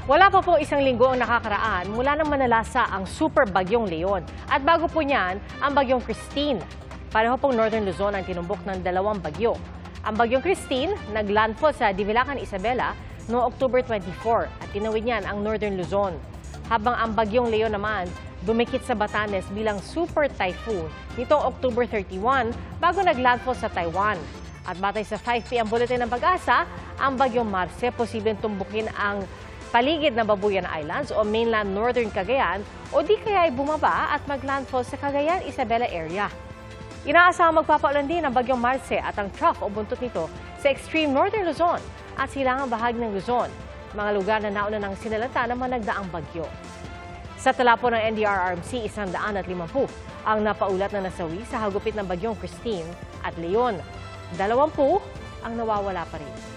Wala pa po isang linggo ang nakakaraan mula nang manalasa ang super bagyong Leon. At bago po niyan, ang bagyong Christine. Pareho pong Northern Luzon ang tinumbok ng dalawang bagyo. Ang bagyong Christine naglandfall sa Divilacan, Isabela noong October 24 at tinawid niyan ang Northern Luzon. Habang ang bagyong Leon naman dumikit sa Batanes bilang super typhoon nitong October 31 bago naglandfall sa Taiwan. At batay sa 5 p.m. bulletin ng Pag-asa, ang bagyong Marce posibleng tumbukin ang paligid ng Babuyan Islands o mainland northern Cagayan o di kaya ay bumaba at maglandfall sa Cagayan, Isabela area. Inaasahang magpapaulan din ang bagyong Marce at ang trough o buntot nito sa extreme northern Luzon at silangang bahagi ng Luzon, mga lugar na nauna ng sinalanta ng mga nagdaang bagyo. Sa tala po ng NDRRMC, 150 ang napaulat na nasawi sa hagupit ng bagyong Christine at Leon. 20 ang nawawala pa rin.